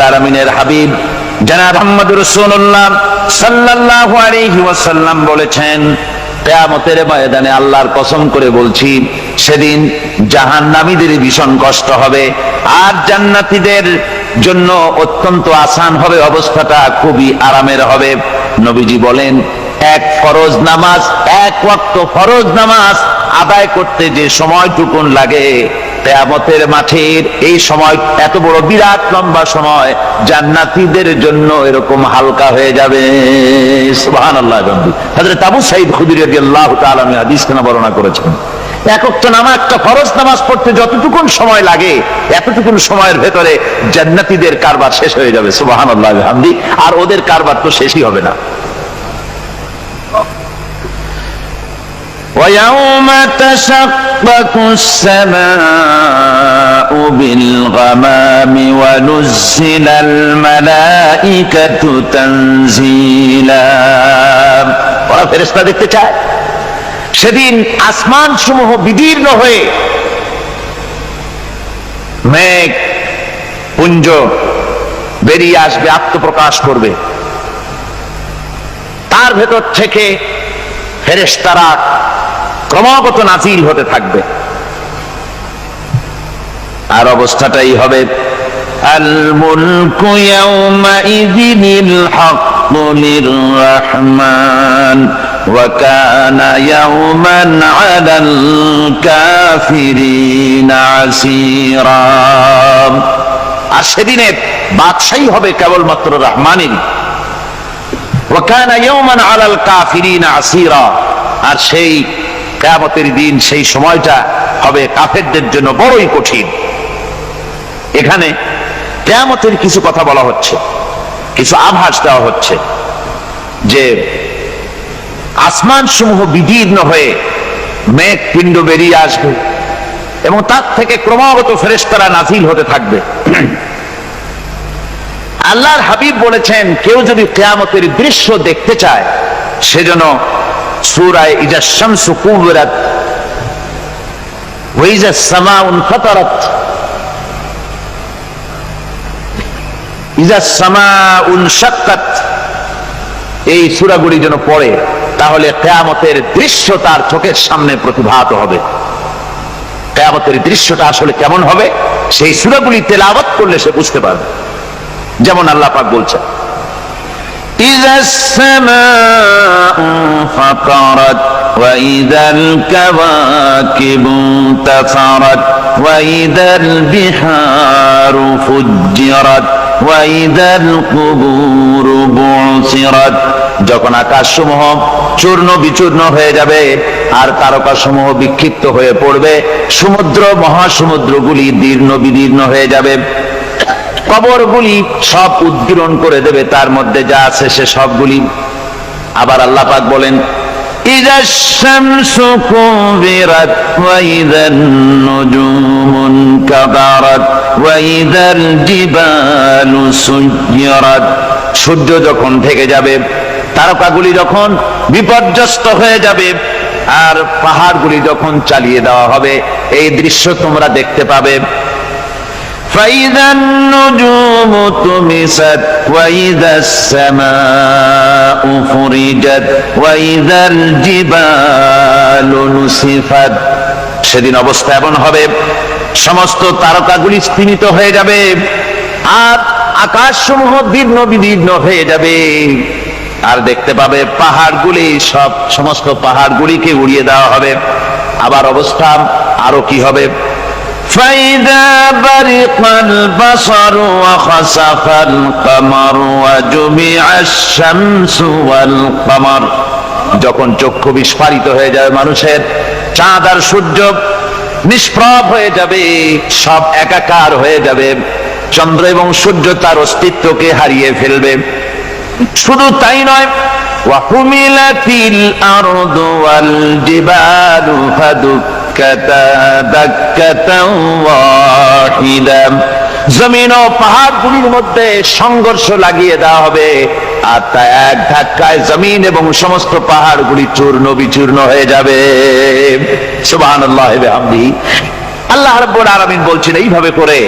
আলামিনের হাবিব জনাব মুহাম্মদুর রাসূলুল্লাহ সাল্লাল্লাহু আলাইহি ওয়াসাল্লাম বলেছেন, কিয়ামতের ময়দানে আল্লাহর কসম করে বলছি, সেদিন জাহান্নামীদের ভীষণ কষ্ট হবে আর জান্নাতীদের জন্য অত্যন্ত আসান হবে, অবস্থাটা খুবই আরামের হবে। নবীজি বলেন, এক ফরজ নামাজ, এক ওয়াক্ত ফরজ নামাজ আদায় করতে যে সময়টুকুন লাগে, কিয়ামতের মাঠের এই সময় এত বড় বিরাট লম্বা সময় জান্নাতীদের জন্য এরকম হালকা হয়ে যাবে। সুবহানাল্লাহ। হযরত আবু সাঈদ খুদরী রাদিয়াল্লাহু তাআলা আনহু হাদিস খানা বর্ণনা করেছেন, এক ওয়াক্ত নামাজ, একটা ফরজ নামাজ পড়তে যতটুকুন সময় লাগে এতটুকুন সময়ের ভেতরে জান্নাতীদের কারবার শেষ হয়ে যাবে। সুবহানাল্লাহ বিহামদি। আর ওদের কারবার তো শেষই হবে না। وَيَوْمَ تَشَقَّقُ السَّمَاءُ بِالْغَمَامِ وَنُزِّلَ الْمَلَائِكَةُ تَنزِيلًا। ওরা ফেরেশতা দেখতে চায়। সেদিন আসমান সমূহ বিদীর্ণ হয়ে মেঘ পুঞ্জ বেরিয়ে আসবে, আত্মপ্রকাশ করবে। তার ভেতর থেকে ফেরেশতারা ক্রমাগত নাজিল হতে থাকবে। আর অবস্থাটাই হবে, আল মুলকু ইয়াউমাইযিনিল হাক্কু লিররহমান ওয়া কানা ইয়াওমান আলাল কাফিরিনা আসীরা। আর সেদিনে বাদশাহী হবে কেবলমাত্র রহমানের। ওয়া কানা ইয়াওমান আলাল কাফিরিনা আসীরা। আর সেই কিয়ামতের দিন, সেই সময়টা হবে কাফেরদের জন্য বড়ই কঠিন। এখানে কিয়ামতের কিছু কথা বলা হচ্ছে, কিছু আভাস দেওয়া হচ্ছে যে আসমান সমূহ বিদীর্ণ হয়ে মেঘ পিণ্ড বেরিয়ে আসবে এবং তার থেকে ক্রমাগত ফেরেশতারা নাজিল হতে থাকবে। আল্লাহর হাবিব বলেছেন, কেউ যদি কিয়ামতের দৃশ্য দেখতে চায় সেজন্য সূরা ইজা শামসু কুবিরাত ওয়া ইজা সামাউ ফাতারাত, ইজা সামাউ শাক্কাত, এই সূরাগুলি যেন পড়ে, তাহলে কিয়ামতের দৃশ্য তার চোখের সামনে প্রতিভাত হবে। কিয়ামতের দৃশ্যটা আসলে কেমন হবে সেই সূরাগুলি তেলাওয়াত করলে সে বুঝতে পারবে। যেমন আল্লাহ পাক বলছেন, إذا السماء انفطرت وإذا الكواكب انتثرت وإذا البحار فجرت وإذا القبور بعثرت। যখন আকাশসমূহ চূর্ণ বিচূর্ণ হয়ে যাবে আর তারকাসমূহ বিক্ষিপ্ত হয়ে পড়বে, সমুদ্র মহাসমুদ্রগুলি দীর্ণ বিদীর্ণ হয়ে যাবে, কবরগুলি সব উদ্গীরণ করে দেবে, তার মধ্যে যা আছে সে সবগুলি। আবার আল্লাহ পাক বলেন, ইযাশ শামসু কুবিরাত ওয়া ইযান নুজুমু কাদারাত ওয়া ইযাল জিবালু সুয়্যিরাত। সূর্য যখন ঢেকে যাবে, তারকাগুলি যখন বিপর্যস্ত হয়ে যাবে আর পাহাড়গুলি যখন চালিয়ে দেওয়া হবে, এই দৃশ্য তোমরা দেখতে পাবে। فإذا النجوم طمست وإذا السماء فرجت وإذا الجبال نسفت। সেদিন অবস্থা এমন হবে, সমস্ত তারকাগুলি স্তিমিত হয়ে যাবে আর আকাশসমূহ দীর্ণ বিদীর্ণ হয়ে যাবে। আর দেখতে পাবে পাহাড়গুলি, সমস্ত পাহাড়গুলিকে উড়িয়ে দেওয়া হবে। আবার অবস্থা আরো কি হবে, فإذا برق البصر وخسف القمر وجمع الشمس والقمر। যখন চক্ষু বিস্ফারিত হয়ে যাবে মানুষের, চাঁদ আর সূর্য নিষ্প্রভ হয়ে যাবে, সব একাকার হয়ে যাবে, চন্দ্র এবং সূর্য তার অস্তিত্বকে হারিয়ে ফেলবে। শুধু তাই নয়, ওয়াহুমিলাতিল আরদু ওয়াল জিবালু ফাদুক্কাতা দাক্কাতাও ওয়াহিদা। জমিন ও পাহাড়গুলির মধ্যে সংঘর্ষ লাগিয়ে দেওয়া হবে আর তা এক ধাক্কায় জমিন এবং সমস্ত পাহাড়গুলি চূর্ণ বিচূর্ণ হয়ে যাবে। সুবহানাল্লাহি ওয়া বিহামদিহি। আল্লাহ রাব্বুল আলামিন বলছেন, এইভাবে করে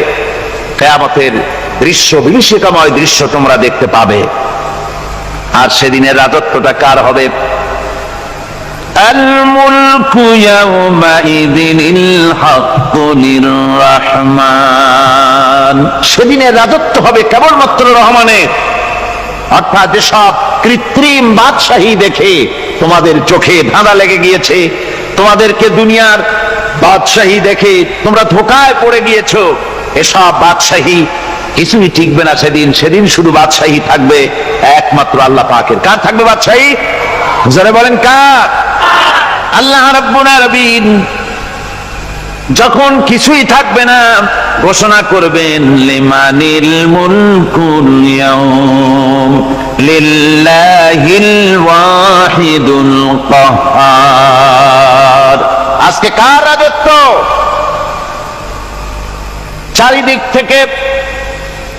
কিয়ামতের দৃশ্য, বিভীষিকাময় দৃশ্য তোমরা দেখতে পাবে। আর সেদিনের রাজত্বটা কার হবে? আল মুলকু ইয়াউমাইযিনিল হাক্কু লিররহমান। সেদিনের রাজত্ব হবে কেবলমাত্র রহমানের। অর্থাৎ যেসব কৃত্রিম বাদশাহী দেখে তোমাদের চোখে ধাঁধা লেগে গিয়েছে, তোমাদেরকে দুনিয়ার বাদশাহী দেখে তোমরা ধোঁকায় পড়ে গিয়েছো, এসব বাদশাহী কিছুই টিকবে না সেদিন। সেদিন শুধু বাদশাহী থাকবে একমাত্র আল্লাহ পাকের। কার থাকবে বাদশাহী? যারা বলেন কার? আল্লাহ রাব্বুল আলামিন যখন কিছুই থাকবে না ঘোষণা করবেন লিমানিল মুলকুল ইয়াউম লিল্লাহিল ওয়াহিদুল কাহ্হার। আজকে কার রাজত্ব?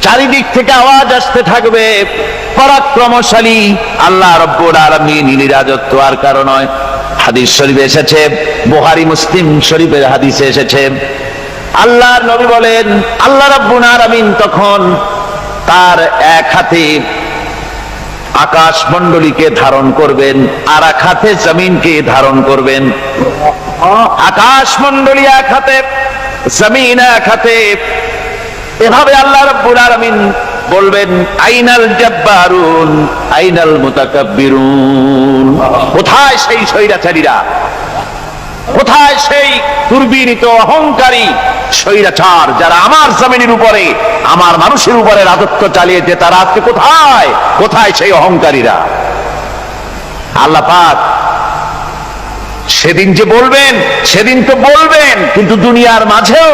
চারিদিক থেকে আওয়াজ আসতে থাকবে, পরাক্রমশালী আল্লাহ রাব্বুল আলামিনের রাজত্ব। আর কারণ নয়, হাদিস শরীফে এসেছে, বুখারী মুসলিম শরীফের হাদিসে এসেছে, আল্লাহর নবী বলেন আল্লাহ রাব্বুল আলামিন তখন তার এক হাতে আকাশ মণ্ডলীকে ধারণ করবেন, আর এক হাতে জমিনকে ধারণ করবেন। আকাশ মণ্ডলী এক হাতে, জমিন এক হাতে। এভাবে আল্লাহ রাব্বুল আলামিন বলবেন আইনাল জাব্বারুন আইনাল মুতাকাব্বিরুন। কোথায় সেই স্বৈরাচারীরা? কোথায় সেই দুর্বিনীত অহংকারী স্বৈরাচার যারা আমার জমিনের উপরে, আমার মানুষের উপরে রাজত্ব চালিয়েছে? তারা আজকে কোথায়? কোথায় সেই অহংকারীরা? আল্লাহ পাক সেদিন যে বলবেন, সেদিন তো বলবেন, কিন্তু দুনিয়ার মাঝেও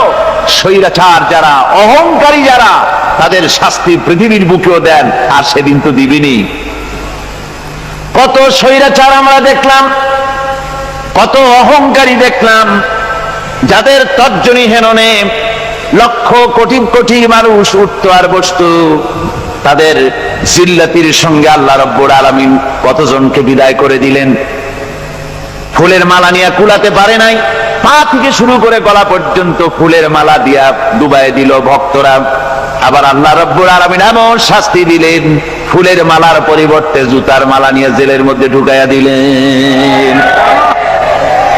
স্বৈরাচার যারা, অহংকারী যারা, তাদের শাস্তি পৃথিবীর বুকেও দেন। আর সেদিন তো দিবেনি। কত স্বৈরাচার আমরা দেখলাম, কত অহংকারী দেখলাম, যাদের তর্জনী হেননে লক্ষ কোটি কোটি মানুষ উঠতো আর বসতো। তাদের জিল্লাতির সঙ্গে আল্লাহ রাব্বুল আলামিন কতজনকে বিদায় করে দিলেন। ফুলের মালা নিয়ে কুলাতে পারে নাই, পা থেকে শুরু করে গলা পর্যন্ত ফুলের মালা দিয়া ডুবাই দিল ভক্তরা। আবার আল্লাহ রাব্বুল আলামিন এমন শাস্তি দিলেন, ফুলের মালার পরিবর্তে জুতার মালা নিয়ে জেলের মধ্যে ঢুকাইয়া দিলেন।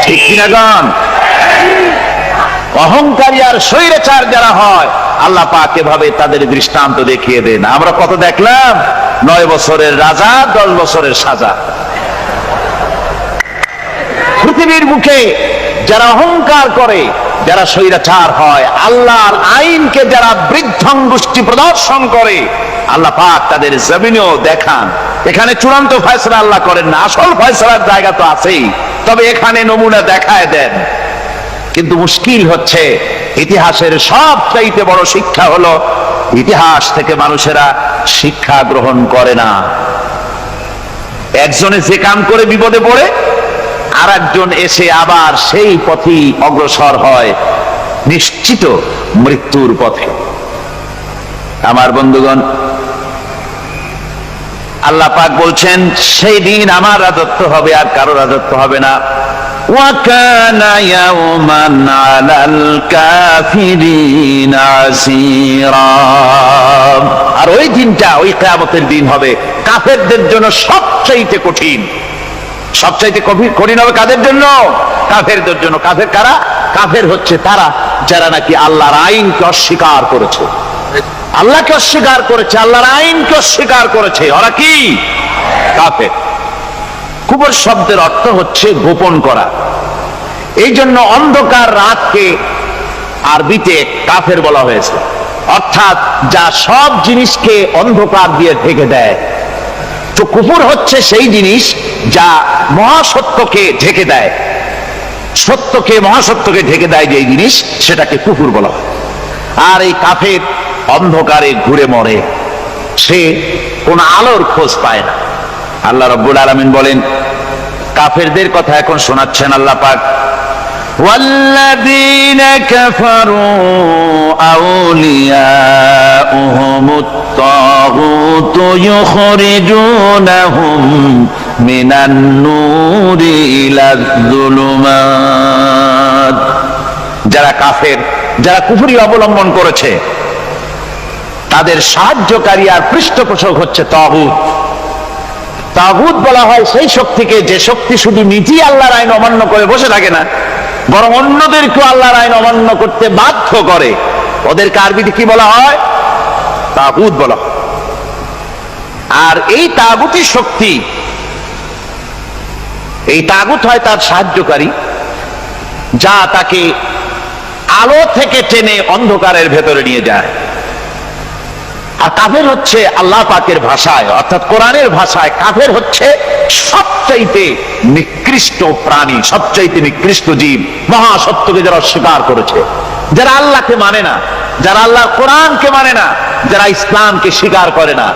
ঠিক কিনা গান? অহংকারী আর স্বৈরাচার যারা হয়, আল্লাহ পাক এভাবে তাদের দৃষ্টান্ত দেখিয়ে দেন। আমরা কত দেখলাম, 9 বছরের রাজা, 10 বছরের সাজা। পৃথিবীর মুখে যারা অহংকার করে, যারা স্বৈরাচার হয়, আল্লাহর আইনকে যারা বৃদ্ধঙ্গুষ্টি প্রদর্শন করে, আল্লাহ পাক তাদের জমিনেও দেখান। এখানে চূড়ান্ত ফয়সালা আল্লাহ করেন না, আসল ফয়সালার জায়গা তো আছেই, তবে এখানে নমুনা দেখায় দেন। কিন্তু মুশকিল হচ্ছে, ইতিহাসের সবচাইতে বড় শিক্ষা হলো ইতিহাস থেকে মানুষেরা শিক্ষা গ্রহণ করে না। একজনে যে কাম করে বিপদে পড়ে, আর একজন এসে আবার সেই পথেই অগ্রসর হয়, নিশ্চিত মৃত্যুর পথে। আমার বন্ধুগণ, আল্লাহ পাক বলছেন সেই দিন আমার রাজত্ব হবে, আর কারো রাজত্ব হবে না। ওয়াকানা ইয়াওমান আলাল কাফিরিনা আসীরা। আর ওই দিনটা, ওই কিয়ামতের দিন হবে কাফেরদের জন্য সবচাইতে কঠিন। সবচাইতে কঠিন হবে কাদের জন্য? কাফেরদের জন্য। কাফের কারা? কাফের হচ্ছে তারা যারা নাকি আল্লাহর আইনকে অস্বীকার করেছে, আল্লাহকে অস্বীকার করেছে, আল্লাহর আইনকে অস্বীকার করেছে। ওরা কি? কাফের। কুফর শব্দের অর্থ হচ্ছে গোপন করা। এই জন্য অন্ধকার রাতকে আরবিতে কাফের বলা হয়েছে, অর্থাৎ যা সব জিনিসকে অন্ধকার দিয়ে ঢেকে দেয়। তো কুফর হচ্ছে সেই জিনিস যা মহাসত্যকে ঢেকে দেয়, সত্যকে, মহাসত্যকে ঢেকে দেয় যে জিনিস, সেটাকে কুফর বলা হয়। আর এই কাফের অন্ধকারে ঘুরে মরে, সে কোন আলোর খোঁজ পায় না। আল্লাহ রাব্বুল আলামিন বলেন, কাফেরদের কথা এখন শোনাচ্ছেন আল্লাহ পাক, والذين كفروا أولياؤهم الطاغوت يخرجونهم من النور إلى الظلمات। যারা কাফের, যারা কুফরি অবলম্বন করেছে, তাদের সাহায্যকারী আর পৃষ্ঠপোষক হচ্ছে তাগুত। তাগুত বলা হয় সেই শক্তিকে যে শক্তি শুধু নিজেই আল্লাহর আইন অমান্য করে বসে থাকে না, বরং অন্যদেরকেও আল্লাহর আইন অমান্য করতে বাধ্য করে। ওদেরকে আরবিতে কি বলা হয়? তাগুত বলা হয়। আর এই তাগুতি শক্তি, এই তাগুত হয় তার সাহায্যকারী, যা তাকে আলো থেকে টেনে অন্ধকারের ভেতরে নিয়ে যায়। আর কাফের হচ্ছে আল্লাহ পাকের ভাষায় অর্থাৎ কোরআনের ভাষায় কাফের হচ্ছে সবচাইতে নিকৃষ্ট প্রাণী, সবচাইতে নিকৃষ্ট জীব। মহাসত্যকে যারা অস্বীকার করেছে, যারা আল্লাহকে মানে না, যারা আল্লাহর কোরআনকে মানে না, যারা ইসলামকে স্বীকার করে না,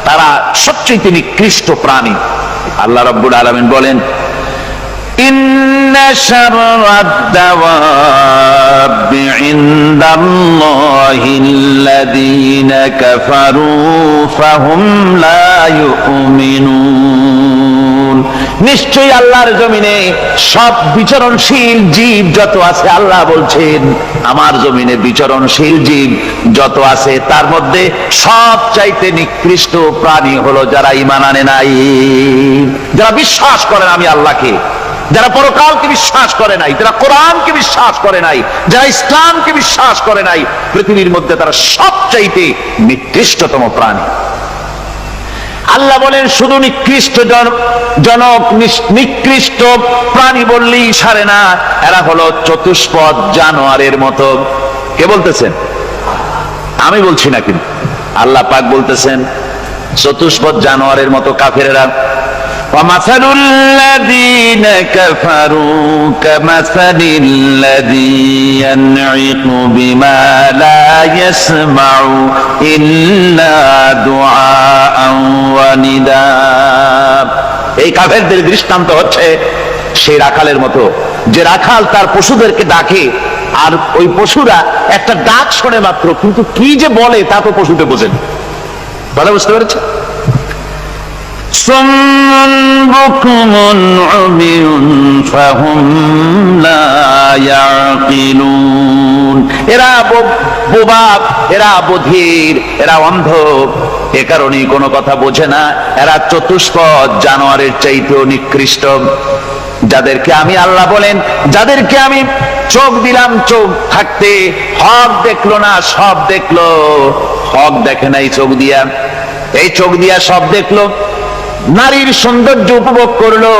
তারা সবচাইতে নিকৃষ্ট প্রাণী। আল্লাহ রাব্বুল আলামিন বলেন, ইন্না শাররাদ দাওয়াবি ইনদাল্লাহিল্লাযীনা কাফারু ফাহুম লা ইউমিনুন। নিশ্চয়ই আল্লাহর জমিনে সব বিচরণশীল জীব যত আছে, আল্লাহ বলছেন আমার জমিনে বিচরণশীল জীব যত আছে তার মধ্যে সবচাইতে নিকৃষ্ট প্রাণী হলো যারা ঈমান আনে নাই, যারা বিশ্বাস করে না আমি আল্লাহকে, যারা পরকালকে বিশ্বাস করে নাই, যারা কোরআনকে বিশ্বাস করে নাই, যারা ইসলামকে বিশ্বাস করে নাই, পৃথিবীর মধ্যে তারা সবচাইতে নিকৃষ্টতম প্রাণী। আল্লাহ বলেন শুধু নিকৃষ্ট জনক নিকৃষ্ট প্রাণী বললেই সারে না, এরা হলো চতুষ্পদ জানোয়ারের মতো। কে বলতেছেন? আমি বলছি না, কিন্তু আল্লাহ পাক বলতেছেন চতুষ্পদ জানোয়ারের মতো কাফেরেরা। وَمَثَلُ الَّذِينَ كَفَرُوا كَمَثَلِ الَّذِي يَنْعِقُ بِمَا لَا يَسْمَعُ إِلَّا دُعَاءً وَنِدَاءً। এই কাফেরদের দৃষ্টান্ত হচ্ছে সেই রাখালের মতো, যে রাখাল তার পশুদেরকে ডাকে আর ওই পশুরা একটা ডাক শোনে মাত্র, কিন্তু কি যে বলে তা তো পশুতে বোঝেন। ভালো বুঝতে পেরেছে? সুম্মুন বুকুমুন উমিয়ুন ফাহুম লা ইয়াকিলুন। এরা বোবা, এরা বধির, এরা অন্ধ, এ কারণেই কোনো কথা বোঝে না। এরা চতুষ্পদ জানোয়ারের চাইতেও নিকৃষ্ট। যাদেরকে আমি আল্লাহ বলেন, যাদেরকে আমি চোখ দিলাম, চোখ থাকতে হক দেখলো না, সব দেখলো। হক দেখে নাই চোখ দিয়া, এই চোখ দিয়া সব দেখলো। নারীর সৌন্দর্য উপভোগ করলো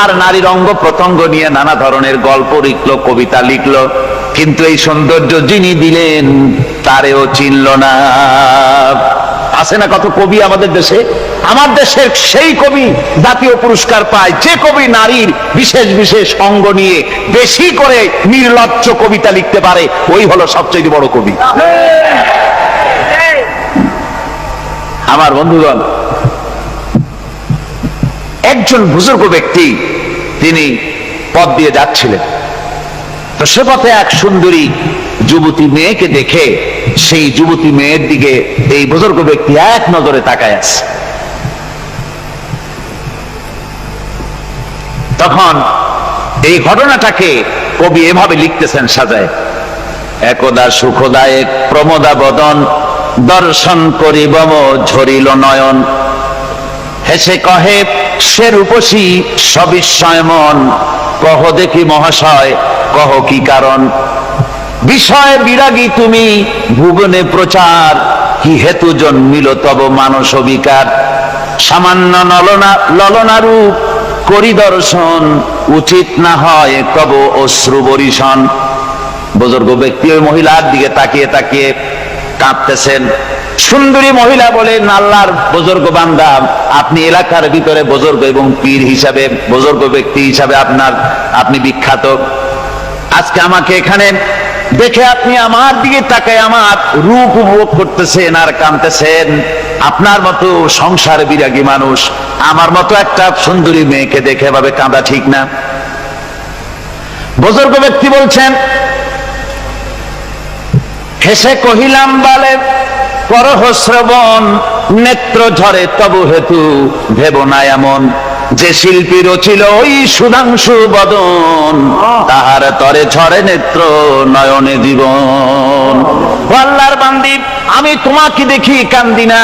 আর নারীর অঙ্গ প্রত্যঙ্গ নিয়ে নানা ধরনের গল্প লিখলো, কবিতা লিখলো, কিন্তু এই সৌন্দর্য যিনি দিলেন তারেও চিনল না। আছে না কত কবি আমাদের দেশে? আমার দেশের সেই কবি জাতীয় পুরস্কার পায় যে কবি নারীর বিশেষ বিশেষ অঙ্গ নিয়ে বেশি করে নির্লজ্জ কবিতা লিখতে পারে, ওই হলো সবচেয়ে বড় কবি। আমার বন্ধুগণ, একজন বুজুর্গ ব্যক্তি তিনি পথ দিয়ে যাচ্ছিলেন, তো সে পথে এক সুন্দরী যুবতী মেয়েকে দেখে সেই যুবতী মেয়ের দিকে এই বুজুর্গ ব্যক্তি এক নজরে তাকায় আছে। তখন এই ঘটনাটাকে কবি এভাবে লিখতেছেন সাজায়, একদা সুখদায়ক প্রমোদা বদন দর্শন করিবম ঝরিল নয়ন, হেসে কহে সে রূপসী সবিস্ময় মন, কহ দেখি মহাশয় কহ কি কারণ, বিষয় বিরাগী তুমি ভুবনে প্রচার, কি হেতু জন্মিল তব মানস বিকার, সামান্য ললনা রূপ করি দর্শন, উচিত না হয় তব অশ্রু বরিশন। বুজুর্গ ব্যক্তি ওই মহিলার দিকে তাকিয়ে তাকিয়ে কাঁদতেছেন। সুন্দরী মহিলা বলেন, আল্লাহর বুজুর্গ বান্দা, আপনি এলাকার ভিতরে বুজুর্গ এবং পীর হিসাবে, বুজুর্গ ব্যক্তি হিসাবে আপনি বিখ্যাত। আজকে আমাকে এখানে দেখে আপনি আমার দিকে তাকায় আমার রূপ উপভোগ করতেছেন আর কাঁদতেছেন। আপনার মতো সংসার বিরাগী মানুষ আমার মতো একটা সুন্দরী মেয়েকে দেখে ভাবে কাঁদা ঠিক না। বুজুর্গ ব্যক্তি বলছেন, হেসে কহিলাম বলে করহ শ্রবণ, নেত্র ঝরে তবু হেতু ভেব না এমন, যে শিল্পী রচিল ওই সুধাংশু বদন, তাহার তরে ঝরে নেত্র নয়নে জীবন। আল্লাহর বান্দি, আমি তোমাকে দেখি কান্দি না,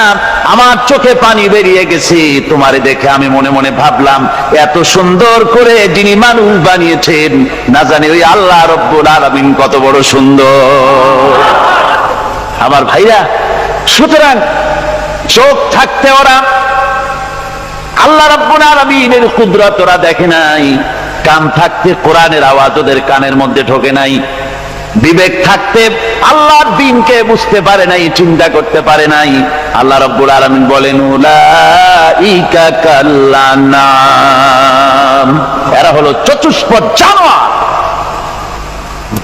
আমার চোখে পানি বেরিয়ে গেছে। তোমারে দেখে আমি মনে মনে ভাবলাম, এত সুন্দর করে যিনি মানুষ বানিয়েছেন, না জানি ওই আল্লাহ রব্বুল আলামিন কত বড় সুন্দর। আমার ভাইরা, সুতরাং চোখ থাকতে ওরা আল্লাহ রাব্বুল আলামিনের কুদরত ওরা দেখে নাই, কান থাকতে কোরআনের আওয়াজ ওদের কানের মধ্যে ঢোকে নাই, বিবেক থাকতে আল্লাহর দ্বীনকে বুঝতে পারে নাই, চিন্তা করতে পারে নাই। আল্লাহ রাব্বুল আলামিন বলেন, উলাইকা কাল্লানাম, এরা হলো চতুষ্পদ জানোয়ার,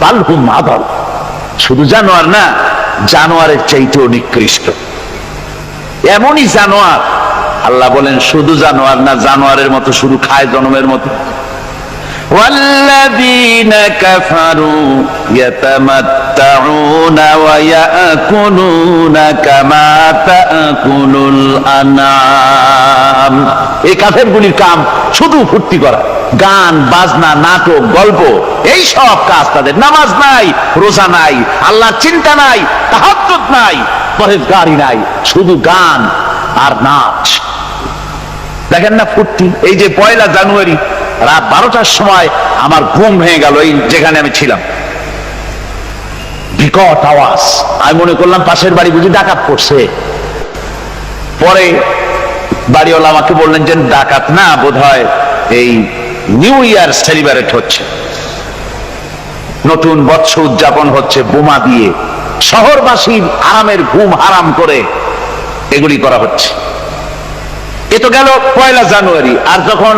বালহুম আদাল, শুধু জানোয়ার না, জানোয়ারের চাইতেও নিকৃষ্ট। এমনই জানোয়ার, আল্লাহ বলেন শুধু জানোয়ার না, জানোয়ারের মতো শুধু খায় জনমের মতো। والذين كفروا يتمتعون ويأكلون كما تأكل الأنعام। এই কাফেরগুলির কাম শুধু ফুর্তি করা, গান বাজনা, নাটক, গল্প, এই সব কাজ তাদের। নামাজ নাই, রোজা নাই, আল্লাহর চিন্তা নাই, তাহাজ্জুদ নাই, পরহেজগারি নাই, শুধু গান আর নাচ। দেখেন না ফুর্তি। এই যে 1 জানুয়ারি রাত 12টার সময় আমার ঘুম ভেঙে গেল, এই যেখানে আমি ছিলাম, বিকট আওয়াজ। আমি মনে করলাম পাশের বাড়ি বুঝি ডাকাত পড়ছে। পরে বাড়িওয়ালা আমাকে বললেন যে ডাকাত না, বোধহয় এই নিউ ইয়ার সেলিব্রেট হচ্ছে, নতুন বৎসর উদযাপন হচ্ছে বোমা দিয়ে, শহরবাসীর আরামের ঘুম হারাম করে এগুলি করা হচ্ছে। এ তো গেল 1 জানুয়ারি। আর যখন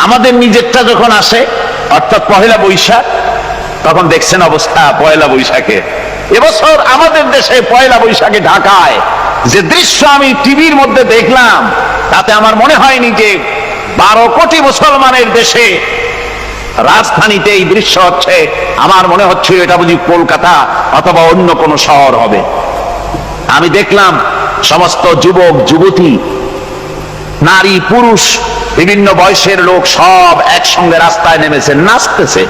আমাদের নিজেরটা যখন আসে, অর্থাৎ 1 বৈশাখ, তখন দেখছেন অবস্থা 1 বৈশাখে। এবছর আমাদের দেশে 1 বৈশাখে ঢাকায় যে দৃশ্য আমি টিভির মধ্যে দেখলাম, তাতে আমার মনে হয়নি যে 12 কোটি মুসলমানের দেশে রাজধানীতে এই দৃশ্য হচ্ছে। আমার মনে হচ্ছিল এটা বুঝি কলকাতা অথবা অন্য কোনো শহর হবে। আমি দেখলাম সমস্ত যুবক যুবতী, নারী পুরুষ, বিভিন্ন বয়সের লোক সব একসঙ্গে রাস্তায় নেমেছে, নাচতেছে।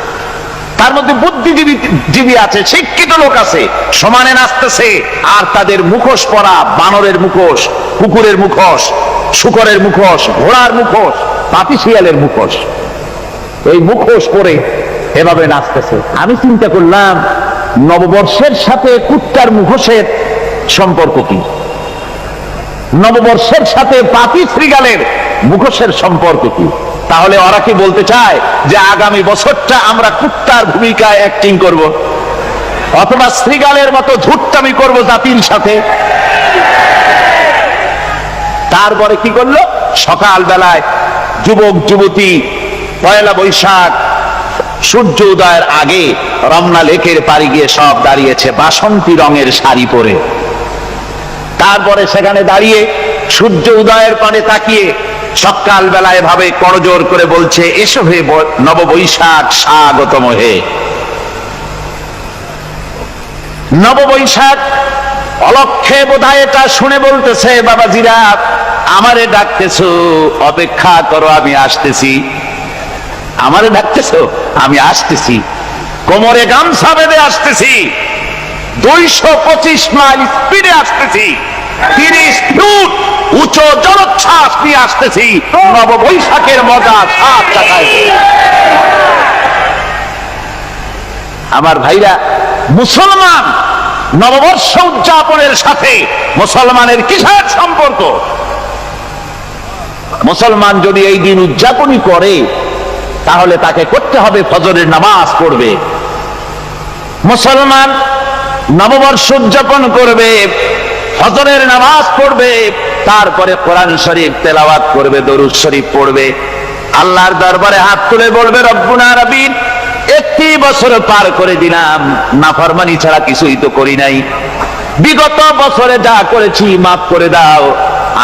তার মধ্যে বুদ্ধিজীবী আছে, শিক্ষিত লোক আছে, সমানে নাচতেছে। আর তাদের মুখোশ পরা, বানরের মুখোশ, কুকুরের মুখোশ, শূকরের মুখোশ, ঘোড়ার মুখোশ, পাপী শিয়ালের মুখোশ, এই মুখোশ পরে এভাবে নাচতেছে। আমি চিন্তা করলাম, নববর্ষের সাথে কুত্তার মুখোশের সম্পর্ক কি? নববর্ষের সাথে পাপী শ্রীগালের মুখোশের সম্পর্ক কি? তাহলে ওরা কি বলতে চায় যে আগামী বছরটা আমরা কুত্তার ভূমিকায় অ্যাক্টিং করব, অথবা শ্রীগালের মতো ধূর্তামি করব জাতির সাথে? তারপরে কি করলো? সকাল বেলায় যুবক যুবতী 1 বৈশাখ সূর্য উদয়ের আগে রমনা লেকের পাড়ি গিয়ে সব দাঁড়িয়েছে বাসন্তী রঙের শাড়ি পরে। তারপরে সেখানে দাঁড়িয়ে সূর্য উদয়ের পানে তাকিয়ে সকাল বেলায় ভাবে করজোর করে বলছে, এসো হে নববৈশাখ স্বাগতম হে। নববৈশাখ অলক্ষে বোধহয় এটা শুনে বলতেছে, বাবাজিরা আমারে ডাকতেছো, অপেক্ষা করো, আমি আসতেছি। আমারে ডাকতেছো, আমি আসতেছি, কোমরে গামছা বেঁধে আসতেছি, 225 মাইল স্পিডে আসতেছি, 30 ফুট উঁচু জলোচ্ছ্বাস নিয়ে আসতেছি, নববৈশাখের মজা সাত টাকায়। আমার ভাইরা, মুসলমান নববর্ষ উদযাপনের সাথে মুসলমানের কিসের সম্পর্ক? মুসলমান যদি এই দিন উদযাপনই করে, তাহলে তাকে করতে হবে ফজরের নামাজ পড়বে। মুসলমান নববর্ষ উদযাপন করবে, ফজরের নামাজ পড়বে, তারপরে কোরআন শরীফ তেলাওয়াত করবে, দরুদ শরীফ পড়বে, আল্লাহর দরবারে হাত তুলে বলবে, রব্বুনা রাব্বিন, 31 বছর পার করে দিলাম, নাফরমানি ছাড়া কিছুই তো করি নাই, বিগত বছরে যা করেছি মাফ করে দাও,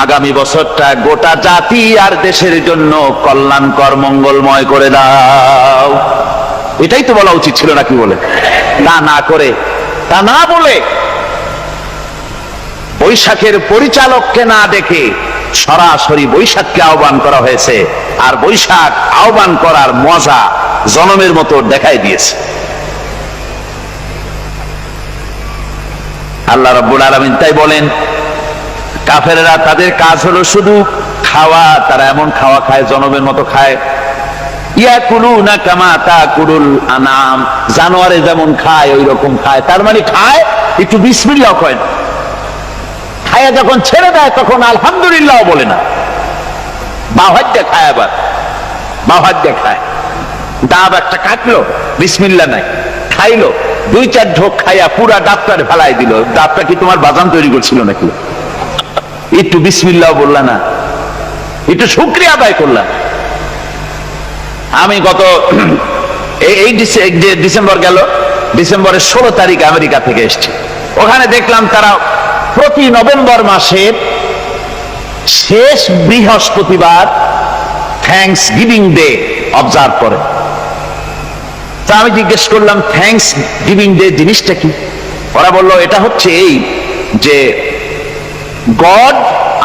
আগামী বছরটা গোটা জাতি আর দেশের জন্য কল্যাণকর মঙ্গলময় করে দাও। এটাই তো বলা উচিত ছিল নাকি? বলে তা না করে, তা না বলে, বৈশাখের পরিচালককে না দেখে সরাসরি বৈশাখকে আহ্বান করা হয়েছে, আর বৈশাখ আহ্বান করার মজা জনমের মতো দেখাই দিয়েছে। আল্লাহ রাব্বুল আলামিন তাই বলেন, কাফেররা তাদের কাজ হলো শুধু খাওয়া, তারা এমন খাওয়া খায় জনমের মতো খায়। ইয়াকুলুনা কামা তাকুলুল আনাম, জানোয়ারে যেমন খায় ওই রকম খায়। তার মানে খায়, একটু বিসমিল্লাহ কয় না, খায়া যখন ছেড়ে দেয় তখন আলহামদুলিল্লাহ বলে না, বাহাজ্জা খায়, আবার বাহাজ্জা খায়। ডাব একটা কাটলো, বিসমিল্লাহ নাই, খাইলো, 2-4 ঢোক খাইয়া পুরা ডাবটার ফেলাই দিল। ডাবটা কি তোমার বাজান তৈরি করছিল নাকি? একটু বিসমিল্লাহ বললা না, একটু শুকরিয়া আদায় করলাম। আমি গত এই ডিসেম্বর গেল, ডিসেম্বরের 16 তারিখ আমেরিকা থেকে এসেছি। ওখানে দেখলাম তারা প্রতি নভেম্বর মাসের শেষ বৃহস্পতিবার থ্যাঙ্কস গিভিং ডে অবজার্ভ করে। তা আমি জিজ্ঞেস করলাম, থ্যাঙ্কস গিভিং ডে জিনিসটা কি? ওরা বলল, এটা হচ্ছে এই যে গড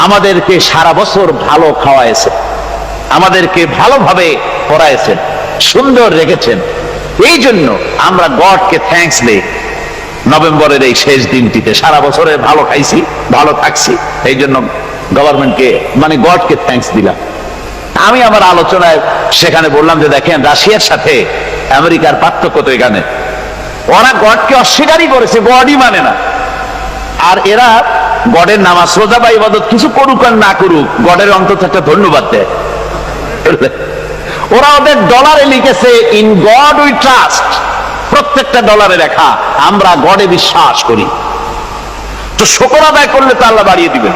আমাদেরকে সারা বছর ভালো খাওয়াইছে, আমাদেরকে ভালোভাবে পড়াইছেন, সুন্দর রেখেছেন, এই জন্য আমরা গডকে থ্যাঙ্কস দেই নভেম্বরের এই শেষ দিনটিতে। সারা বছরে ভালো খাইছি, ভালো থাকছি, এই জন্য গভর্নমেন্টকে মানে গডকে থ্যাঙ্কস দিলাম। আমি আমার আলোচনায় সেখানে বললাম যে দেখেন, রাশিয়ার সাথে আমেরিকার পার্থক্য তো এখানে, ওরা গডকে অস্বীকারই করেছে, গডই মানে না। আর এরা গডের নামাজ রোজা বা ইবাদত কিছু করুক আর না করুক, গডের অন্তত একটা ধন্যবাদ দেয়। ওরা ওদের ডলারে লিখেছে, ইন গড উই ট্রাস্ট, প্রত্যেকটা ডলারে লেখা আমরা গডে বিশ্বাস করি। তো শুকর আদায় করলে তো আল্লাহ বাড়িয়ে দিবেন।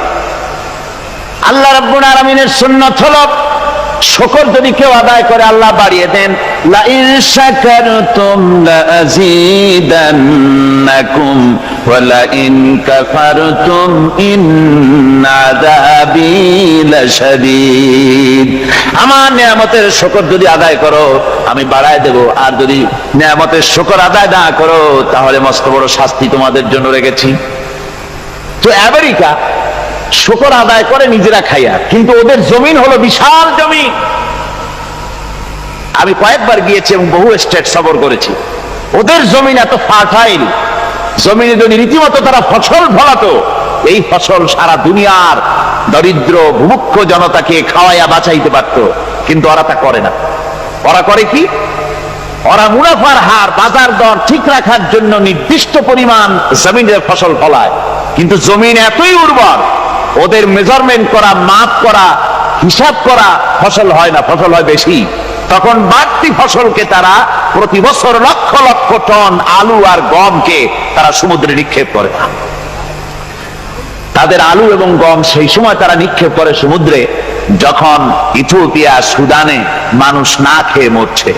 আল্লাহ রাব্বুল আলামিনের সুন্নাত হলো, শুকর যদি কেউ আদায় করে আল্লাহ বাড়িয়ে দেন। লা ইন শাকারতুম লাযীদান্নাকুম ওয়া লা ইন কাফারতুম ইন্না আযাবী লাশাদীদ। আমার নিয়ামতের শুকর যদি আদায় করো আমি বাড়ায় দেব, আর যদি নিয়ামতের শুকর আদায় না করো তাহলে মস্ত বড় শাস্তি তোমাদের জন্য রেখেছি। তো আমেরিকা শুকর আদায় করে নিজেরা খাইয়া, কিন্তু ওদের জমিন হলো বিশাল জমিন। আমি কয়েকবার গিয়েছি এবং বহু স্টেট সফর করেছি। ওদের জমিন এত ফার্টাইল, জমিনে যদি রীতিমতো তারা ফসল ফলাতো, এই ফসল সারা দুনিয়ার দরিদ্র ভূমুক্ষ জনতাকে খাওয়াইয়া বাঁচাইতে পারত। কিন্তু ওরা তা করে না। ওরা করে কি? ওরা মুনাফার হার, বাজার দর ঠিক রাখার জন্য নির্দিষ্ট পরিমাণ জমিনের ফসল ফলায়, কিন্তু জমিন এতই উর্বর, ওদের মেজারমেন্ট করা, মাপ করা, হিসাব করা ফসল হয় না, ফসল হয় বেশি। তখন বাড়তি ফসলকে তারা প্রতি বছর লক্ষ লক্ষ টন আলু আর গমকে তারা সমুদ্রে নিক্ষেপ করে। তাদের আলু এবং গম সেই সময় তারা নিক্ষেপ করে সমুদ্রে যখন ইথিওপিয়া, সুদানে মানুষ না খেয়ে মরছে।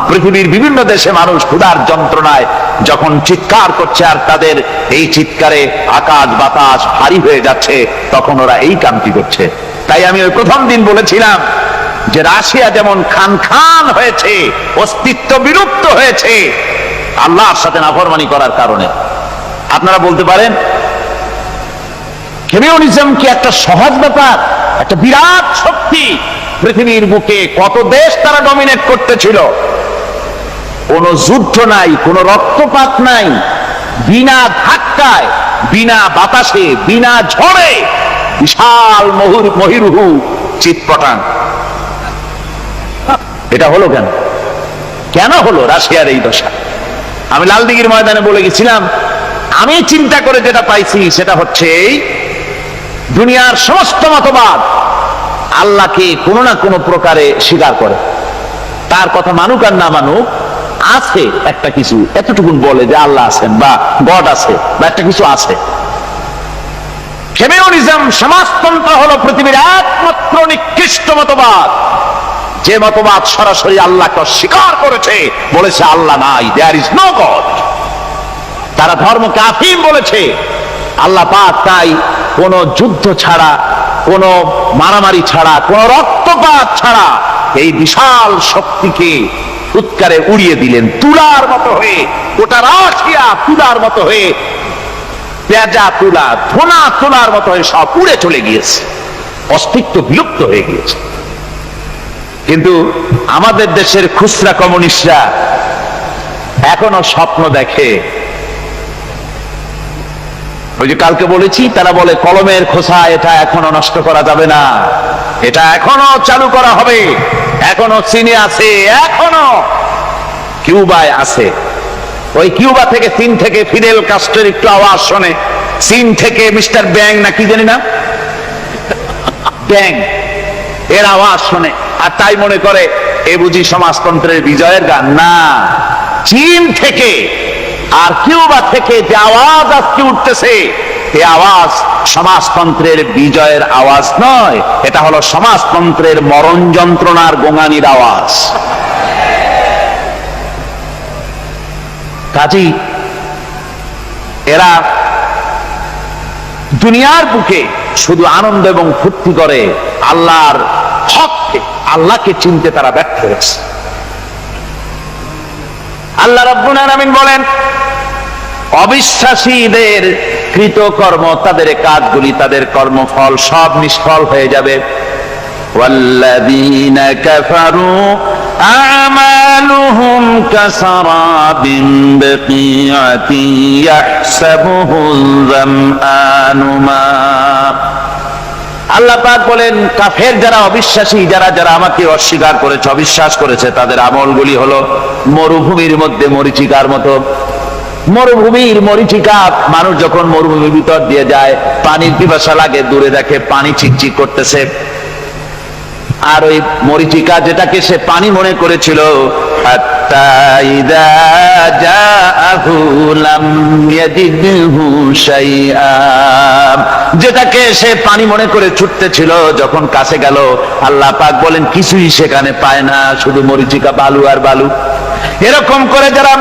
পৃথিবীর বিভিন্ন দেশে মানুষ ক্ষুধার যন্ত্রণায় যখন চিৎকার করছে, আর তাদের এই চিৎকারে আকাশ বাতাস ভারী হয়ে যাচ্ছে, তখন ওরা এই কামটি করছে। তাই আমি ওই প্রথম দিন বলেছিলাম যে রাশিয়া যেমন খান খান হয়েছে, অস্তিত্ব বিলুপ্ত হয়েছে আল্লাহর সাথে নাফরমানি করার কারণে। আপনারা বলতে পারেন কমিউনিজম কি একটা সহজ ব্যাপার? একটা বিরাট শক্তি, পৃথিবীর বুকে কত দেশ তারা ডমিনেট করতেছিল, কোন যুদ্ধ নাই, কোন রক্তপাত নাই, বিনা ধাক্কায়, বিনা বাতাসে, বিনা ঝড়ে বিশাল মহিরুহু চিৎপটাং। এটা হলো কেন? কেন হলো রাশিয়ার এই দশা? আমি লালদিঘির ময়দানে বলে গেছিলাম, আমি চিন্তা করে যেটা পাইছি সেটা হচ্ছে এই, দুনিয়ার সমস্ত মতবাদ আল্লাহকে কোনো না কোনো প্রকারে স্বীকার করে। তার কথা মানুক আর না মানুক, আছে একটা কিছু, এতটুকুন বলে যে আল্লাহ আছেন বা গড আছে বা একটা কিছু আছে। কমিউনিজম, সমাজতন্ত্র হলো পৃথিবীর একমাত্র নিকৃষ্ট মতবাদ, যে মতবাদ সরাসরি আল্লাহকে অস্বীকার করেছে, বলেছে আল্লাহ নাই, দেয়ার ইজ নো গড। তারা ধর্মকে আফিম বলেছে, আল্লাহ পাক তাই কোন যুদ্ধ ছাড়া, কোন মারামারি ছাড়া, কোন রক্তপাত ছাড়া এই বিশাল শক্তিকে উৎকারে উড়িয়ে দিলেন, তুলার মতো হয়ে, গোটা রাশিয়া তুলার মতো হয়ে, পেঁজা তুলা, ধোনা তুলার মতো হয়ে সব উড়ে চলে গিয়েছে। অস্তিত্ব বিলুপ্ত হয়ে গিয়েছে। কিন্তু আমাদের দেশের খুচরা কমিউনিস্টরা এখনো স্বপ্ন দেখে। ওই যে কালকে বলেছি, তারা বলে কলমের খোসা এটা এখনো নষ্ট করা যাবে না, এটা এখনো চালু করা হবে। এখনো চীনে আছে, এখনো কিউবায় আছে। ওই কিউবা থেকে, চীন থেকে ফিদেল কাস্ট্রোর একটু আওয়াজ শোনে, চীন থেকে মিস্টার ব্যাং না কি জানি না, ব্যাং এর আওয়াজ শোনে, আর তাই মনে করে এ বুঝি সমাজতন্ত্রের বিজয়ের গান। না, চীন থেকে আর কিউবা থেকে যে আওয়াজ আজকে উঠতেছে, এই আওয়াজ সমাজতন্ত্রের বিজয়ের আওয়াজ নয়, এটা হলো সমাজতন্ত্রের মরণ যন্ত্রণার গোঙানির আওয়াজ। কাজী এরা দুনিয়ার বুকে শুধু আনন্দ এবং ফুর্তি করে, আল্লাহর হককে, আল্লাহকে চিনতে তারা ব্যর্থ হয়েছে। আল্লাহ রাব্বুল আলামিন বলেন, অবিশ্বাসীদের কৃতকর্ম, তাদের কাজগুলি, তাদের কর্মফল সব নিষ্ফল হয়ে যাবে। ওয়াল্লাযীনা কাফারু আ'মালুহুম কাসারাবিন বিকিআতিন ইয়াহসাবুহুল যামআনু মা। আল্লাহ পাক বলেন, কাফের যারা, অবিশ্বাসী যারা, যারা আমাকে অস্বীকার করেছে, অবিশ্বাস করেছে, তাদের আমলগুলি হলো মরুভূমির মধ্যে মরীচিকার মতো। মরুভূমির মরীচিকা, মানুষ যখন মরুভূমির ভিতর দিয়ে যায়, পানির পিপাসা লাগে, দূরে দেখে পানি চিকচিক করতেছে, আর ওই মরীচিকা যেটাকে সে পানি মনে করেছিল, হাত্তা ইযা জাআহু লাম ইয়াজিদহু শাইআ, যেটাকে সে পানি মনে করে ছুটতেছিল, যখন কাছে গেল আল্লাহ পাক বলেন কিছুই সেখানে পায় না, শুধু মরীচিকা, বালু আর বালু। এরকম করে যারা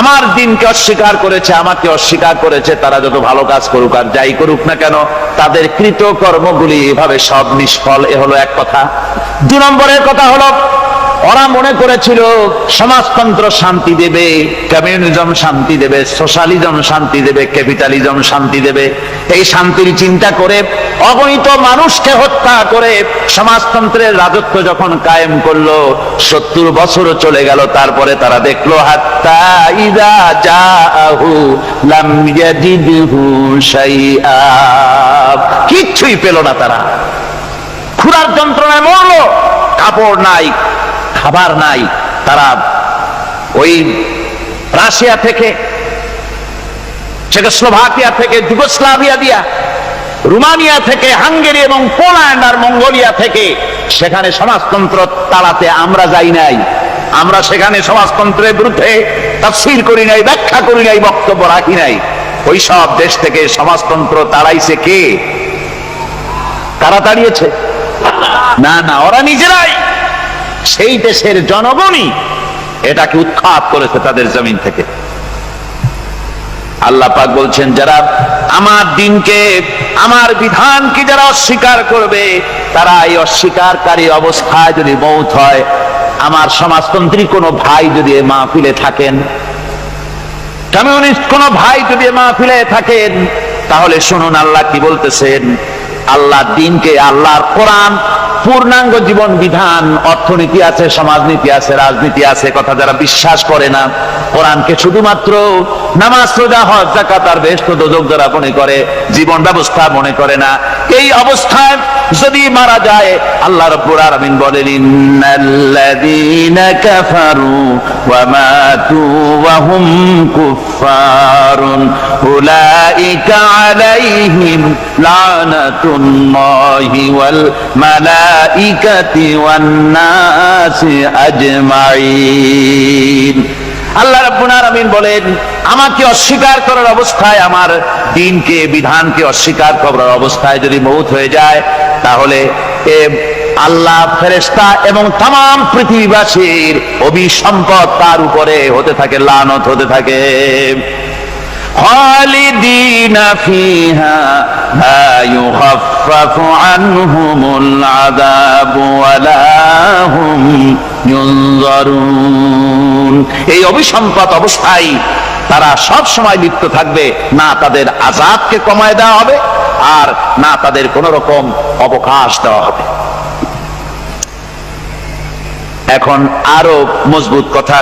আমার দিনকে অস্বীকার করেছে, আমাকে অস্বীকার করেছে, তারা যত ভালো কাজ করুক আর যাই করুক না কেন, তাদের কৃত কর্মগুলি এভাবে সব নিষ্ফল। এ হলো এক কথা। 2 নম্বরের কথা হলো, ওরা মনে করেছিল সমাজতন্ত্র শান্তি দেবে, কমিউনিজম শান্তি দেবে, সোশ্যালিজম শান্তি দেবে, ক্যাপিটালিজম শান্তি দেবে। এই শান্তির চিন্তা করে অগণিত মানুষকে হত্যা করে সমাজতন্ত্রের রাজত্ব যখন কায়েম করলো, 70 বছরও চলে গেল, তারপরে তারা দেখলো হাত্তা ইযা জাআহু লাম ইয়াজিদহু শাইআ, কিচ্ছুই পেল না। তারা ক্ষুধার যন্ত্রণায় মরলো, কাপড় নাই, খাবার নাই। তারা ওই রাশিয়া থেকে, চেকোস্লোভাকিয়া থেকে, যুগোস্লাভিয়া দিয়া, রোমানিয়া থেকে, হাঙ্গেরি এবং পোল্যান্ড আর মঙ্গোলিয়া থেকে, সেখানে সমাজতন্ত্র তাড়াতে আমরা যাই নাই। আমরা সেখানে সমাজতন্ত্রের বিরুদ্ধে তাফসীর করি নাই, ব্যাখ্যা করি নাই, বক্তব্য রাখি নাই। ওই সব দেশ থেকে সমাজতন্ত্র তাড়াইছে কে? কারা তাড়িয়েছে? না না, ওরা নিজেরাই, সেই দেশের জনগণই এটাকে উৎখাত করেছে তাদের জমিন থেকে। আল্লাহ পাক বলছেন, যারা আমার দিনকে, আমার বিধানকে যারা অস্বীকার করবে, তারা এই অস্বীকারী অবস্থায় যদি মৌত হয়, আমার সমাজতন্ত্রী কোনো ভাই যদি এ মাহফিলে থাকেন, কমিউনিস্ট কোনো ভাই যদি এ মাহফিলে থাকেন, তাহলে শুনুন আল্লাহ কি বলতেছেন। আল্লাহ দিনকে, আল্লাহর কোরআন পূর্ণাঙ্গ জীবন বিধান, অর্থনীতি আছে, সমাজনীতি আছে, রাজনীতি আছে, কথা যারা বিশ্বাস করে না, কোরআনকে শুধুমাত্র নামাজ, রোজা, হজ, যাকাত আর বেহেশত দোজখ যারা মনে করে, জীবন ব্যবস্থা মনে করে না, এই অবস্থায় যদি মারা যায়, আল্লাহ রাব্বুল আলামিন বলেন, ইন্নাল্লাযীনা কাফারু ওয়া মাতু ওয়া হুম কুফফারুন উলাইকা আলাইহিম লানাতুল্লাহি ওয়াল মালাইকাতি ওয়ান নাসি আজমাইন। আল্লাহ রাব্বুল আলামিন বলেন, আমাকে অস্বীকার করার অবস্থায়, আমার দিনকে, বিধানকে অস্বীকার করার অবস্থায় যদি মৌত হয়ে যায়, তাহলে আল্লাহ, ফেরেশতা এবং তামাম পৃথিবীবাসীর অভিসম্পদ তার উপরে হতে থাকে, লানত হতে থাকে। খালিদিনা ফিহা লা ইউখাফফাফু আনহুমুল আযাবু ওয়া লা হুম ইউনজারুন। এই অভিসম্পদ অবস্থায় তারা সব সময় লিপ্ত থাকবে, না তাদের আযাবকে কমায় দেওয়া হবে, আর না তাদের কোন রকম অবকাশ দেওয়া হবে। এখন আরো মজবুত কথা